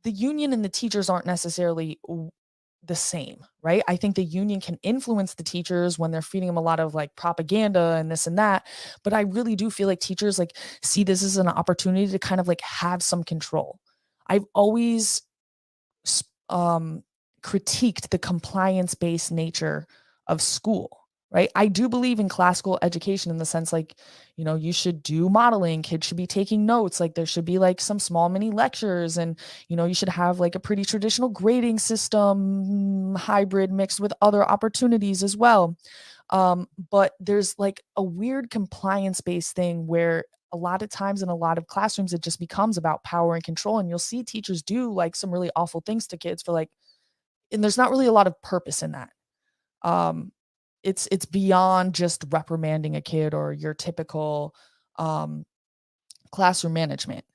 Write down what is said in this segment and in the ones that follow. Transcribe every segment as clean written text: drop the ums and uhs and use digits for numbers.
the union and the teachers aren't necessarily the same, right? I think the union can influence the teachers when they're feeding them a lot of like propaganda and this and that. But I really do feel like teachers like see this as an opportunity to kind of like have some control. I've always um, critiqued the compliance based nature of school. Right. I do believe in classical education in the sense like, you should do modeling. Kids should be taking notes. Like there should be like some small mini lectures and, you should have like a pretty traditional grading system, hybrid mixed with other opportunities as well. But there's like a weird compliance based thing where a lot of times in a lot of classrooms, it just becomes about power and control. And you'll see teachers do like some really awful things to kids for like, and there's not really a lot of purpose in that. Um, it's beyond just reprimanding a kid or your typical um, classroom management.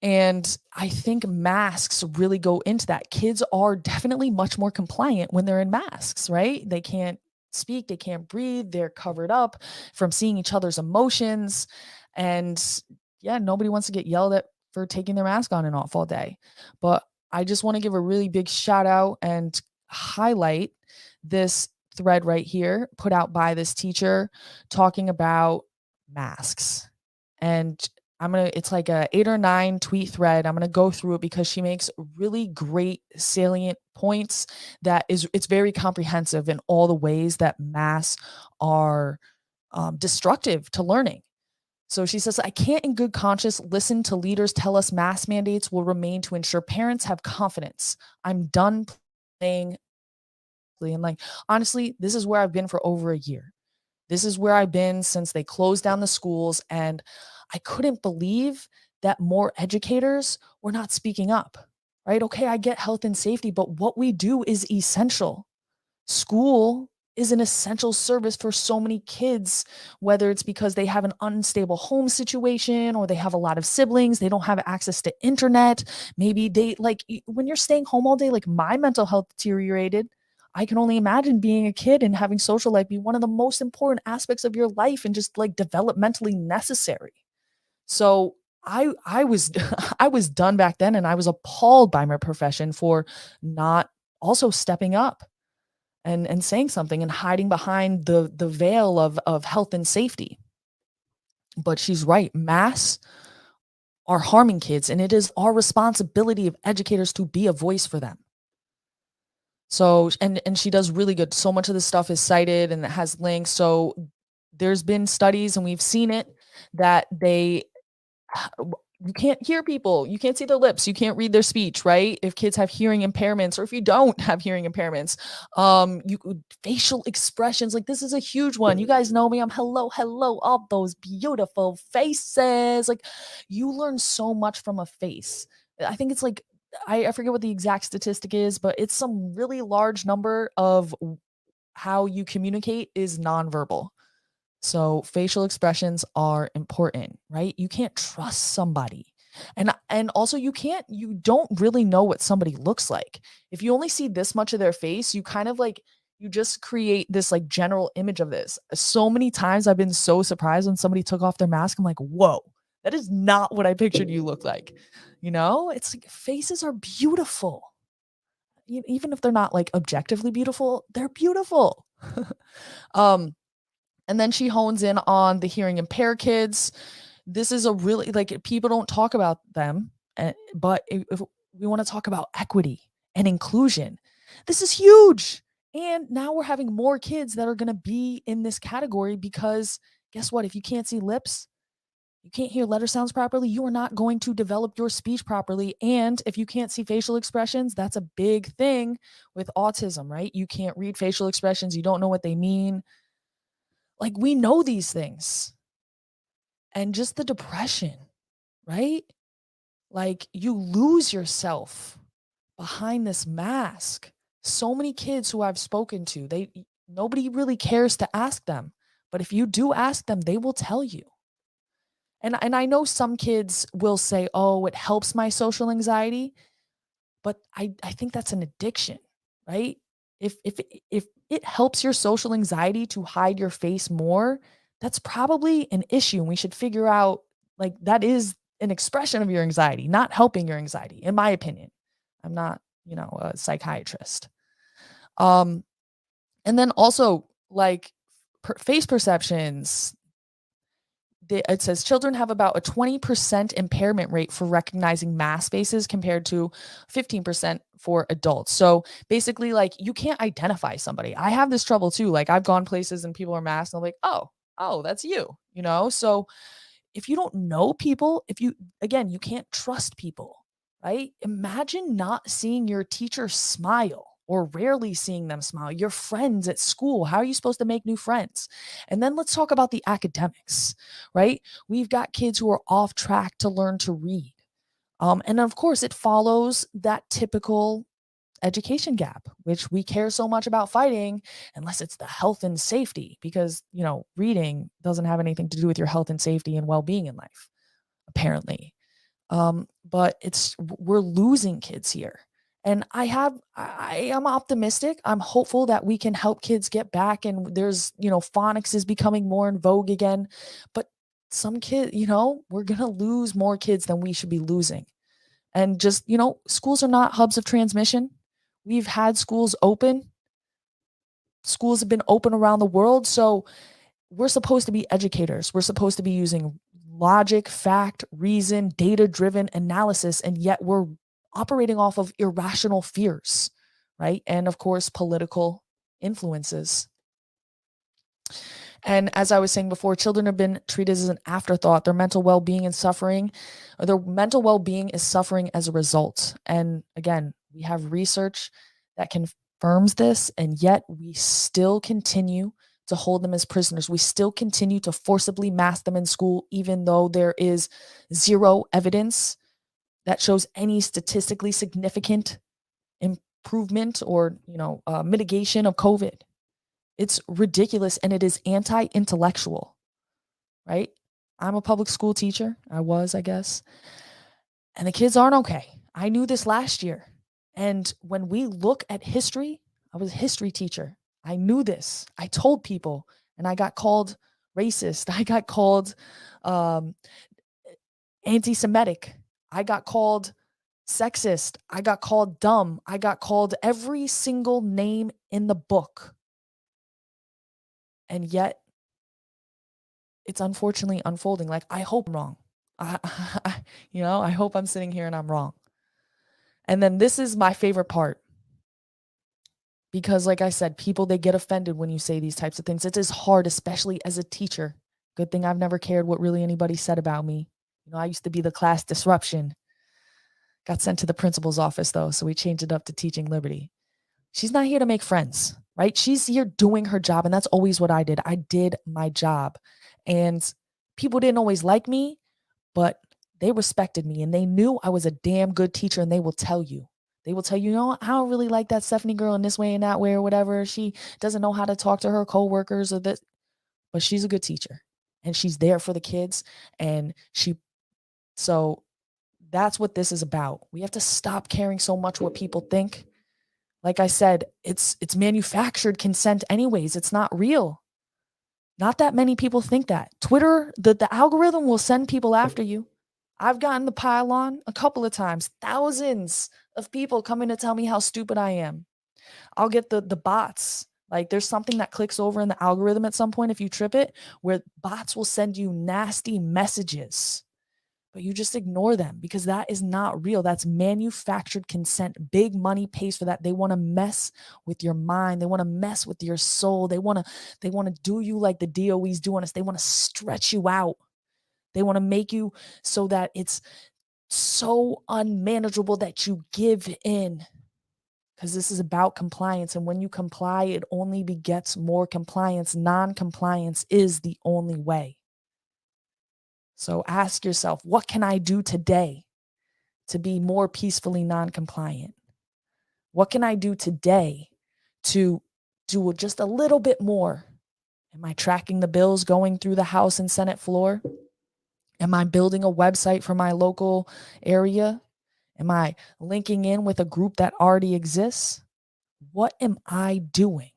And I think masks really go into that. Kids are definitely much more compliant when they're in masks, right? They can't speak, they can't breathe, they're covered up from seeing each other's emotions. And yeah, nobody wants to get yelled at for taking their mask on and off all day. But I just want to give a really big shout out and highlight this thread right here put out by this teacher talking about masks. And it's like a 8 or 9 tweet thread. I'm gonna go through it because she makes really great salient points it's very comprehensive in all the ways that masks are destructive to learning. So she says, I can't in good conscience listen to leaders tell us mask mandates will remain to ensure parents have confidence. I'm done playing. And like, honestly, this is where I've been for over a year. This is where I've been since they closed down the schools. And I couldn't believe that more educators were not speaking up, right? Okay, I get health and safety, but what we do is essential. School is an essential service for so many kids, whether it's because they have an unstable home situation or they have a lot of siblings, they don't have access to internet. Maybe they like when you're staying home all day, like my mental health deteriorated. I can only imagine being a kid and having social life be one of the most important aspects of your life and just like developmentally necessary. So I was I was done back then and I was appalled by my profession for not also stepping up and saying something and hiding behind the veil of health and safety. But she's right. Masks are harming kids, and it is our responsibility of educators to be a voice for them. So, and she does really good. So much of this stuff is cited and it has links. So there's been studies, and we've seen it, that you can't hear people, you can't see their lips, you can't read their speech, right? If kids have hearing impairments, or if you don't have hearing impairments, you facial expressions, like this is a huge one. You guys know me, I'm hello, all those beautiful faces. Like you learn so much from a face. I think it's like I forget what the exact statistic is, but it's some really large number of how you communicate is nonverbal. So facial expressions are important, right? You can't trust somebody. And also you don't really know what somebody looks like. If you only see this much of their face, you kind of like you just create this like general image of this. So many times I've been so surprised when somebody took off their mask. I'm like, "Whoa, that is not what I pictured you look like." It's like faces are beautiful. Even if they're not like objectively beautiful, they're beautiful. um and then she hones in on the hearing impaired kids. This is a really like people don't talk about them, but if we want to talk about equity and inclusion, this is huge. And now we're having more kids that are going to be in this category because guess what? If you can't see lips, you can't hear letter sounds properly, you are not going to develop your speech properly. And if you can't see facial expressions, that's a big thing with autism, right? You can't read facial expressions, you don't know what they mean. Like we know these things. And just the depression, right? Like you lose yourself behind this mask. So many kids who I've spoken to, nobody really cares to ask them. But if you do ask them, they will tell you. And I know some kids will say, "Oh, it helps my social anxiety," but I think that's an addiction, right? If it helps your social anxiety to hide your face more, that's probably an issue. And we should figure out like that is an expression of your anxiety, not helping your anxiety, in my opinion. I'm not, a psychiatrist. Um, and then also like face perceptions. It says children have about a 20% impairment rate for recognizing mask faces compared to 15% for adults. So basically, like, you can't identify somebody. I have this trouble too. Like, I've gone places and people are masked and I'm like, oh, that's you, So if you don't know people, again, you can't trust people, right? Imagine not seeing your teacher smile or rarely seeing them smile, your friends at school. How are you supposed to make new friends? And then let's talk about the academics, right? We've got kids who are off track to learn to read. And of course, it follows that typical education gap, which we care so much about fighting, unless it's the health and safety, because, reading doesn't have anything to do with your health and safety and well being in life, apparently. But we're losing kids here. And I am optimistic. I'm hopeful that we can help kids get back. And there's, phonics is becoming more in vogue again. But some kids, we're going to lose more kids than we should be losing. And just, schools are not hubs of transmission. We've had schools open. Schools have been open around the world. So we're supposed to be educators. We're supposed to be using logic, fact, reason, data-driven analysis, and yet we're operating off of irrational fears, right? And of course, political influences. And as I was saying before, children have been treated as an afterthought. Their mental well-being is suffering as a result. And again, we have research that confirms this, and yet we still continue to hold them as prisoners. We still continue to forcibly mask them in school, even though there is zero evidence that shows any statistically significant improvement or, mitigation of COVID. It's ridiculous, and it is anti-intellectual, right? I'm a public school teacher. I was, I guess. And the kids aren't okay. I knew this last year. And when we look at history, I was a history teacher. I knew this. I told people, and I got called racist. I got called anti-Semitic. I got called sexist. I got called dumb. I got called every single name in the book. And yet, it's unfortunately unfolding. Like, I hope I'm wrong. I hope I'm sitting here and I'm wrong. And then this is my favorite part. Because like I said, people, they get offended when you say these types of things. It is hard, especially as a teacher. Good thing I've never cared what really anybody said about me. I used to be the class disruption. Got sent to the principal's office, though, so we changed it up to TeachingLiberty. She's not here to make friends, right? She's here doing her job, and that's always what I did. I did my job. And people didn't always like me, but they respected me, and they knew I was a damn good teacher, and they will tell you. They will tell you, I don't really like that Stephanie girl in this way and that way or whatever. She doesn't know how to talk to her coworkers or this, but she's a good teacher, and she's there for the kids, so that's what this is about. We have to stop caring so much what people think. Like I said, it's manufactured consent anyways. It's not real. Not that many people think that. Twitter, the algorithm will send people after you. I've gotten the pylon a couple of times. Thousands of people coming to tell me how stupid I am. I'll get the bots. Like, there's something that clicks over in the algorithm at some point if you trip it, where bots will send you nasty messages. But you just ignore them because that is not real. That's manufactured consent. Big money pays for that. They want to mess with your mind. They want to mess with your soul. They want to do you like the DOE's doing us. They want to stretch you out. They want to make you so that it's so unmanageable that you give in. Because this is about compliance. And when you comply, it only begets more compliance. Non-compliance is the only way. So ask yourself, what can I do today to be more peacefully non-compliant? What can I do today to do just a little bit more? Am I tracking the bills going through the House and Senate floor? Am I building a website for my local area? Am I linking in with a group that already exists? What am I doing?